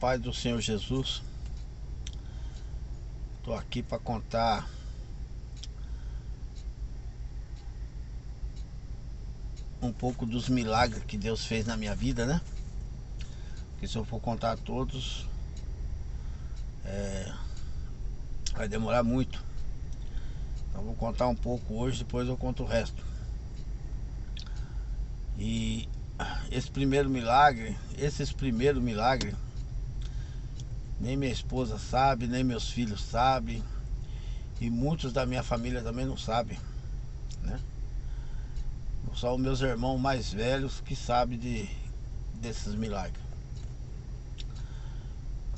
paz do Senhor Jesus. Tô aqui para contar um pouco dos milagres que Deus fez na minha vida, né? Porque se eu for contar todos, vai demorar muito. Então vou contar um pouco hoje, depois eu conto o resto. E esses primeiros milagres, nem minha esposa sabe, nem meus filhos sabem, e muitos da minha família também não sabem, né? Só os meus irmãos mais velhos que sabem desses milagres.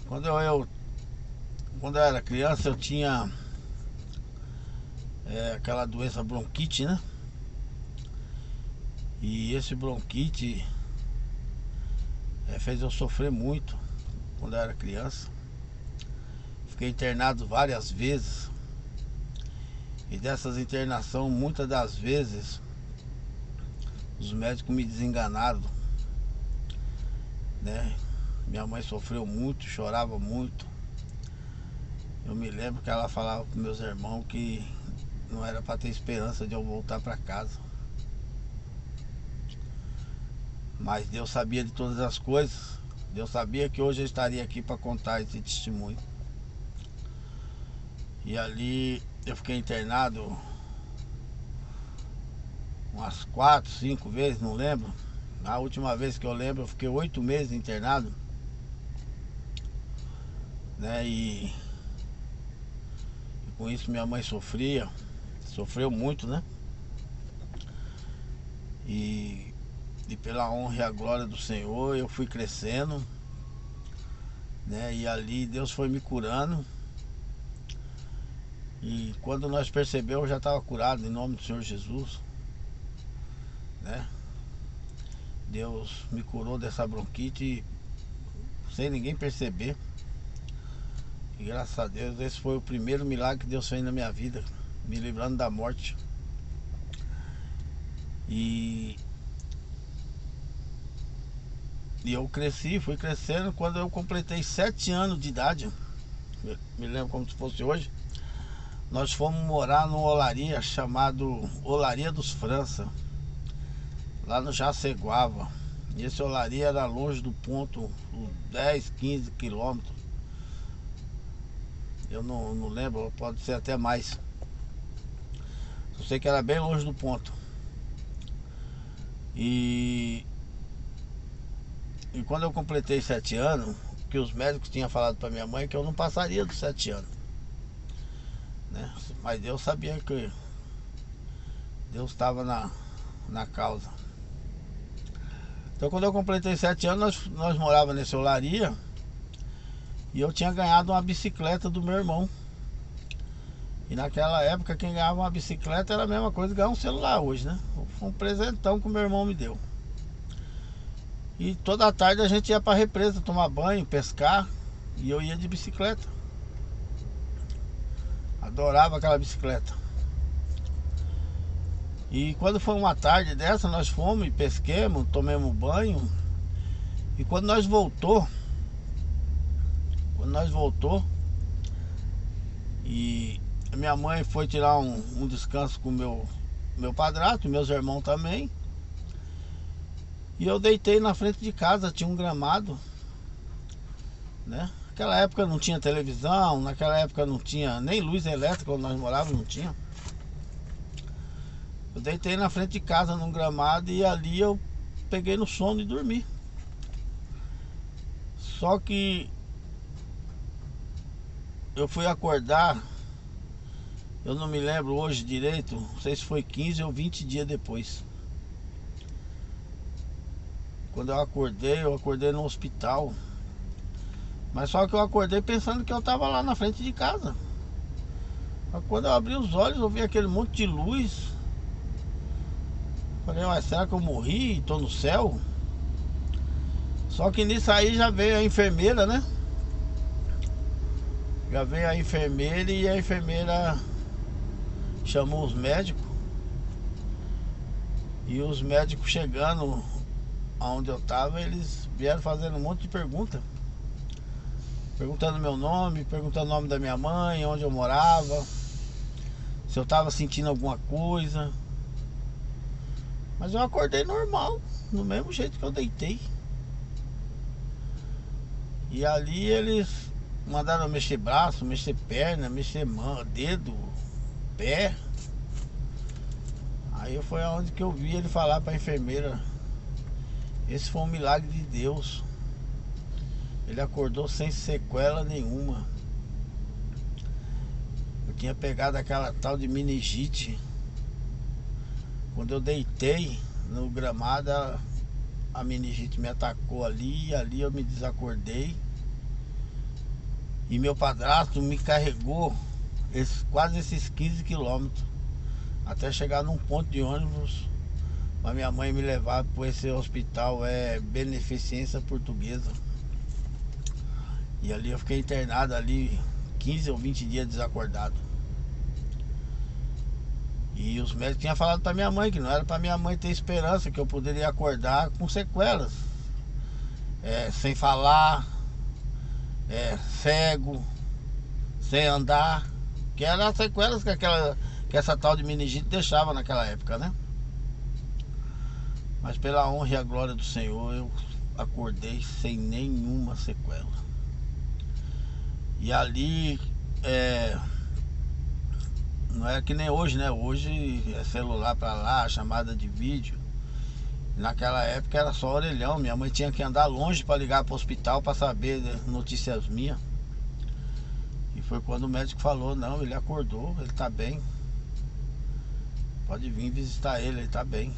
Quando eu era criança, eu tinha aquela doença bronquite, né? E esse bronquite fez eu sofrer muito quando eu era criança. Fiquei internado várias vezes. E dessas internações, muitas das vezes, os médicos me desenganaram, né? Minha mãe sofreu muito, chorava muito. Eu me lembro que ela falava para meus irmãos que não era para ter esperança de eu voltar para casa. Mas Deus sabia de todas as coisas. Deus sabia que hoje eu estaria aqui para contar esse testemunho. E ali eu fiquei internado umas 4, 5 vezes, não lembro. A última vez que eu lembro, eu fiquei 8 meses internado, né? E com isso minha mãe sofreu muito, né? E pela honra e a glória do Senhor eu fui crescendo, né? E ali Deus foi me curando. E quando nós percebemos, eu já estava curado em nome do Senhor Jesus, né? Deus me curou dessa bronquite sem ninguém perceber. E graças a Deus, esse foi o primeiro milagre que Deus fez na minha vida, me livrando da morte. E eu fui crescendo. Quando eu completei 7 anos de idade, me lembro como se fosse hoje, nós fomos morar numa olaria chamado Olaria dos França, lá no Jaceguava. E esse olaria era longe do ponto, 10, 15 quilômetros. Eu não lembro, pode ser até mais. Eu sei que era bem longe do ponto. E quando eu completei 7 anos, que os médicos tinham falado para minha mãe que eu não passaria dos 7 anos, né? Mas Deus sabia que Deus estava na causa. Então quando eu completei 7 anos, nós morávamos nessa olaria. E eu tinha ganhado uma bicicleta do meu irmão. E naquela época quem ganhava uma bicicleta era a mesma coisa que ganhar um celular hoje, né? Foi um presentão que o meu irmão me deu. E toda tarde a gente ia pra represa tomar banho, pescar. E eu ia de bicicleta. Adorava aquela bicicleta. E quando foi uma tarde dessa, nós fomos e pesquemos, tomamos banho. E quando nós voltou, e a minha mãe foi tirar um descanso com meu padrasto, meus irmãos também. E eu deitei na frente de casa, tinha um gramado, né? Naquela época não tinha televisão, naquela época não tinha nem luz elétrica, onde nós morávamos não tinha. Eu deitei na frente de casa num gramado e ali eu peguei no sono e dormi. Só que eu fui acordar, eu não me lembro hoje direito, não sei se foi 15 ou 20 dias depois. Quando eu acordei no hospital. Mas só que eu acordei pensando que eu tava lá na frente de casa. Mas quando eu abri os olhos, eu vi aquele monte de luz. Falei, mas será que eu morri e tô no céu? Só que nisso aí já veio a enfermeira, né? Já veio a enfermeira e a enfermeira chamou os médicos. E os médicos chegando aonde eu tava, eles vieram fazendo um monte de perguntas. perguntando meu nome, perguntando o nome da minha mãe, onde eu morava, se eu tava sentindo alguma coisa. Mas eu acordei normal, do mesmo jeito que eu deitei. E ali eles mandaram eu mexer braço, mexer perna, mexer mão, dedo, pé. Aí foi aonde que eu vi ele falar pra enfermeira: esse foi um milagre de Deus. Ele acordou sem sequela nenhuma. Eu tinha pegado aquela tal de meningite. Quando eu deitei no gramado, a meningite me atacou ali, e ali eu me desacordei. E meu padrasto me carregou quase esses 15 quilômetros até chegar num ponto de ônibus pra minha mãe me levar para esse hospital, Beneficência Portuguesa. E ali eu fiquei internado ali 15 ou 20 dias desacordado. E os médicos tinham falado pra minha mãe que não era pra minha mãe ter esperança, que eu poderia acordar com sequelas, sem falar, cego, sem andar, que eram as sequelas que essa tal de meningite deixava naquela época, né? Mas pela honra e a glória do Senhor, eu acordei sem nenhuma sequela. E ali não é que nem hoje, né? Hoje é celular pra lá, chamada de vídeo. Naquela época era só orelhão. Minha mãe tinha que andar longe para ligar pro hospital para saber notícias minhas. E foi quando o médico falou: não, ele acordou, ele tá bem, pode vir visitar ele tá bem.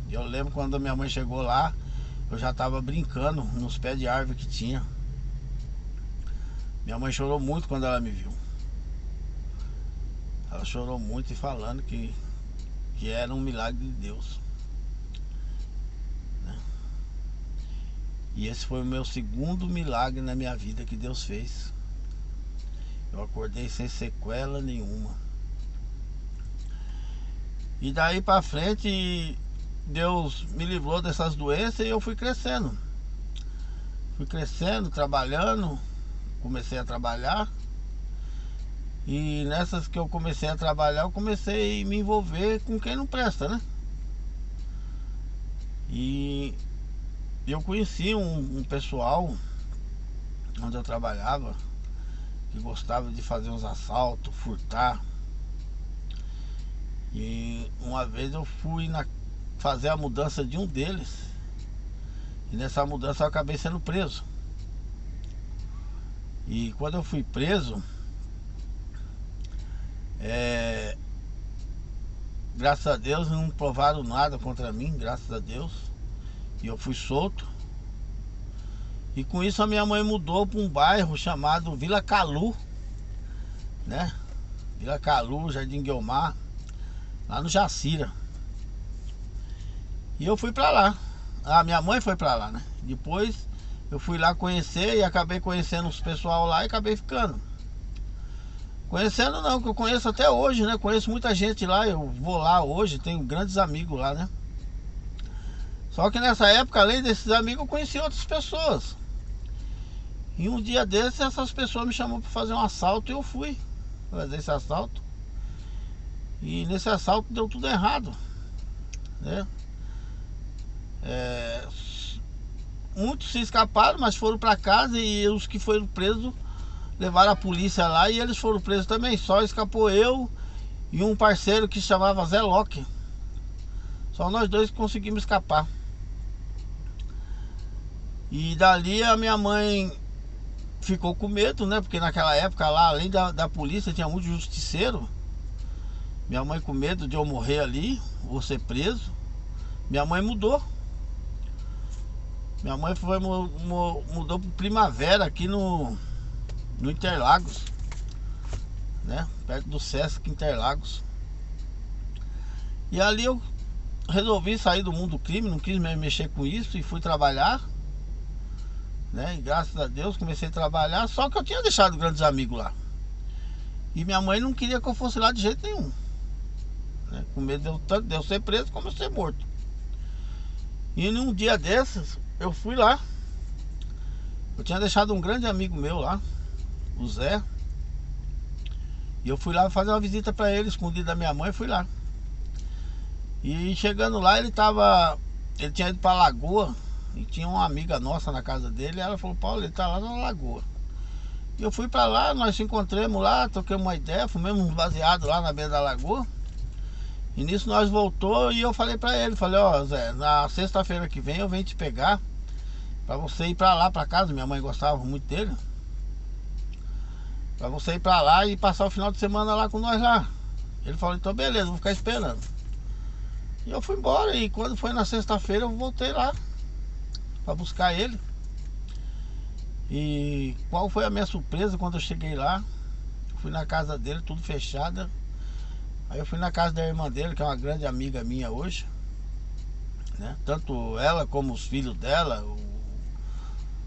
E eu lembro quando a minha mãe chegou lá, eu já tava brincando nos pés de árvore que tinha. Minha mãe chorou muito quando ela me viu. Ela chorou muito e falando que era um milagre de Deus, né? E esse foi o meu segundo milagre na minha vida que Deus fez. Eu acordei sem sequela nenhuma. E daí pra frente Deus me livrou dessas doenças e eu fui crescendo. Fui crescendo, trabalhando. Comecei a trabalhar. E nessas que eu comecei a trabalhar, eu comecei a me envolver com quem não presta, né? E eu conheci um pessoal onde eu trabalhava que gostava de fazer uns assaltos, furtar. E uma vez eu fui fazer a mudança de um deles. E nessa mudança eu acabei sendo preso. E quando eu fui preso, graças a Deus não provaram nada contra mim, graças a Deus. E eu fui solto. E com isso a minha mãe mudou para um bairro chamado Vila Calu, né? Vila Calu, Jardim Guiomar, lá no Jacira. E eu fui pra lá. A minha mãe foi pra lá, né? Depois eu fui lá conhecer e acabei conhecendo os pessoal lá e acabei ficando. Conhecendo não, que eu conheço até hoje, né? Conheço muita gente lá, eu vou lá hoje, tenho grandes amigos lá, né? Só que nessa época, além desses amigos, eu conheci outras pessoas. E um dia desses, essas pessoas me chamaram para fazer um assalto e eu fui fazer esse assalto. E nesse assalto deu tudo errado, né? Muitos se escaparam, mas foram para casa, e os que foram presos levaram a polícia lá e eles foram presos também. Só escapou eu e um parceiro que se chamava Zé Locke. Só nós dois que conseguimos escapar. E dali a minha mãe ficou com medo, né? Porque naquela época lá, além da polícia, tinha muito justiceiro. Minha mãe com medo de eu morrer ali, ou ser preso. Minha mãe mudou. Minha mãe mudou pro Primavera, aqui no Interlagos, né? Perto do Sesc Interlagos. E ali eu resolvi sair do mundo do crime, não quis mais mexer com isso e fui trabalhar, né? E graças a Deus comecei a trabalhar, só que eu tinha deixado grandes amigos lá. E minha mãe não queria que eu fosse lá de jeito nenhum, né? Com medo tanto de eu ser preso como eu ser morto. E num dia desses, eu fui lá. Eu tinha deixado um grande amigo meu lá, o Zé. E eu fui lá fazer uma visita pra ele, escondido da minha mãe, fui lá. E chegando lá, ele tinha ido pra Lagoa. E tinha uma amiga nossa na casa dele. E ela falou: Paulo, ele tá lá na Lagoa. E eu fui pra lá, nós se encontramos lá, troquemos uma ideia, fumamos uns baseados lá na beira da Lagoa. E nisso nós voltou e eu falei pra ele, falei: ó, Zé, na sexta-feira que vem eu venho te pegar pra você ir pra lá, pra casa. Minha mãe gostava muito dele. Pra você ir pra lá e passar o final de semana lá com nós lá. Ele falou: então beleza, vou ficar esperando. E eu fui embora, e quando foi na sexta-feira eu voltei lá pra buscar ele. E qual foi a minha surpresa quando eu cheguei lá? Fui na casa dele, tudo fechado. Aí eu fui na casa da irmã dele, que é uma grande amiga minha hoje, né? Tanto ela como os filhos dela,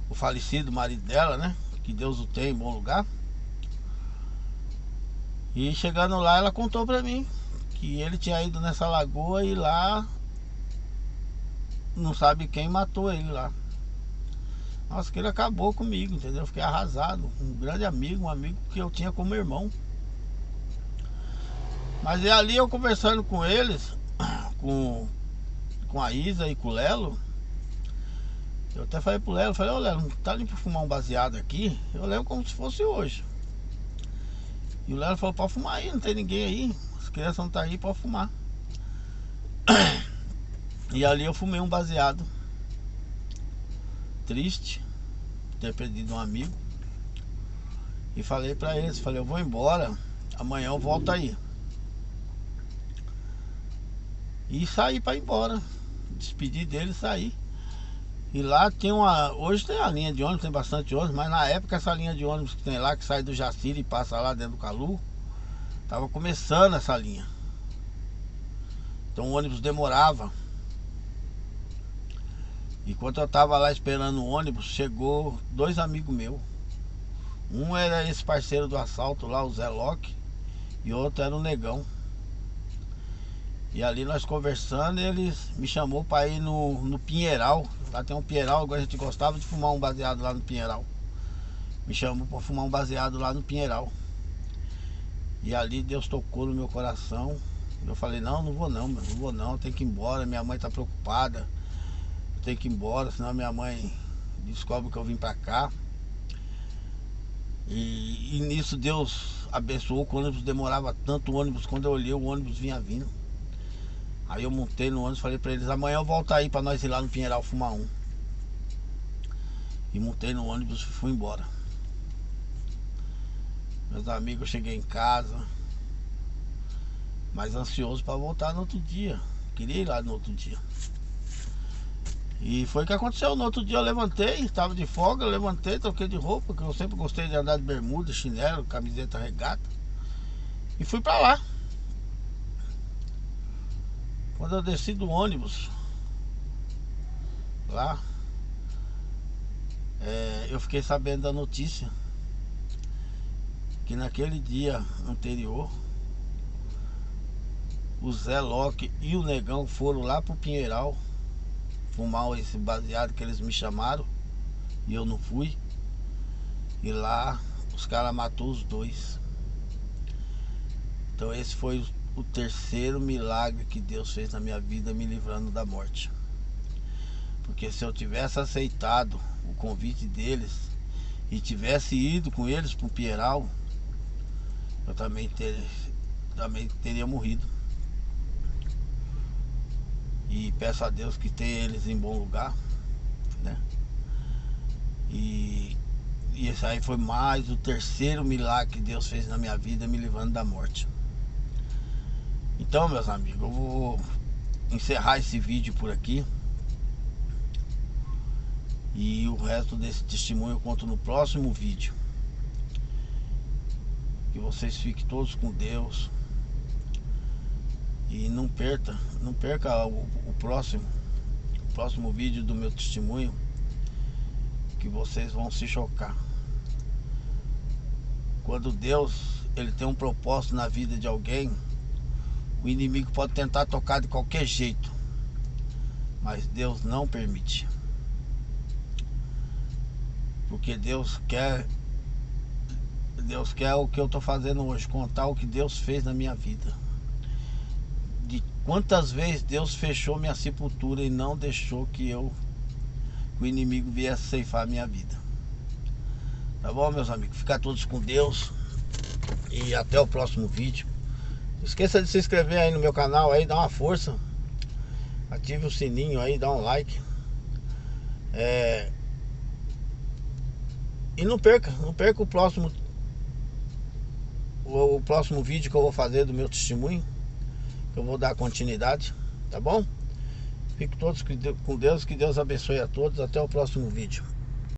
o falecido marido dela, né? Que Deus o tenha em bom lugar. E chegando lá, ela contou pra mim que ele tinha ido nessa lagoa e lá não sabe quem matou ele lá. Nossa, que ele acabou comigo, entendeu? Eu fiquei arrasado. Um grande amigo, um amigo que eu tinha como irmão. Mas é ali eu conversando com eles, com a Isa e com o Lelo. Eu até falei pro Lelo, falei: ô Lelo, não tá ali pra fumar um baseado aqui? Eu lembro como se fosse hoje. E o Lelo falou: pode fumar aí, não tem ninguém aí. As crianças não tá aí, pode fumar. E ali eu fumei um baseado. Triste ter perdido um amigo. E falei pra eles, falei: eu vou embora, amanhã eu volto aí. E saí pra ir embora. Despedi dele e saí. E lá tem hoje tem a linha de ônibus, tem bastante ônibus, mas na época essa linha de ônibus que tem lá, que sai do Jaciri e passa lá dentro do Calu, tava começando essa linha. Então o ônibus demorava. Enquanto eu tava lá esperando o ônibus, chegou dois amigos meus. Um era esse parceiro do assalto lá, o Zé Locke, e outro era o Negão. E ali nós conversando, eles me chamou para ir no Pinheiral. Lá tem um Pinheiral, agora a gente gostava de fumar um baseado lá no Pinheiral. Me chamou para fumar um baseado lá no Pinheiral. E ali Deus tocou no meu coração. Eu falei: não, não vou não, não vou não, tenho que ir embora, minha mãe tá preocupada. Eu tenho que ir embora, senão minha mãe descobre que eu vim para cá. E nisso Deus abençoou, que o ônibus demorava tanto. O ônibus, quando eu olhei, o ônibus vinha vindo. Aí eu montei no ônibus e falei pra eles: amanhã eu volto aí pra nós ir lá no Pinheiral fumar um. E montei no ônibus e fui embora. Meus amigos, eu cheguei em casa mais ansioso pra voltar no outro dia. Queria ir lá no outro dia. E foi o que aconteceu. No outro dia eu levantei, estava de folga, eu levantei, troquei de roupa, que eu sempre gostei de andar de bermuda, chinelo, camiseta regata. E fui pra lá. Quando eu desci do ônibus lá, eu fiquei sabendo da notícia que naquele dia anterior o Zé Locke e o Negão foram lá pro Pinheiral fumar esse baseado que eles me chamaram e eu não fui. E lá os caras matou os dois. Então esse foi o terceiro milagre que Deus fez na minha vida, me livrando da morte. Porque se eu tivesse aceitado o convite deles e tivesse ido com eles para o Pinheiral, eu também teria morrido. E peço a Deus que tenha eles em bom lugar, né? E esse aí foi mais o terceiro milagre que Deus fez na minha vida, me livrando da morte. Então, meus amigos, eu vou encerrar esse vídeo por aqui. E o resto desse testemunho eu conto no próximo vídeo. Que vocês fiquem todos com Deus. E não perca o próximo vídeo do meu testemunho, que vocês vão se chocar. Quando Deus ele tem um propósito na vida de alguém, o inimigo pode tentar tocar de qualquer jeito, mas Deus não permite. Porque Deus quer Deus quer o que eu tô fazendo hoje, contar o que Deus fez na minha vida. De quantas vezes Deus fechou minha sepultura e não deixou que o inimigo viesse ceifar a minha vida. Tá bom, meus amigos? Ficar todos com Deus. E até o próximo vídeo. Não esqueça de se inscrever aí no meu canal aí, dá uma força. Ative o sininho aí, dá um like. E não perca o próximo vídeo que eu vou fazer do meu testemunho, que eu vou dar continuidade, tá bom? Fiquem todos com Deus, que Deus abençoe a todos. Até o próximo vídeo.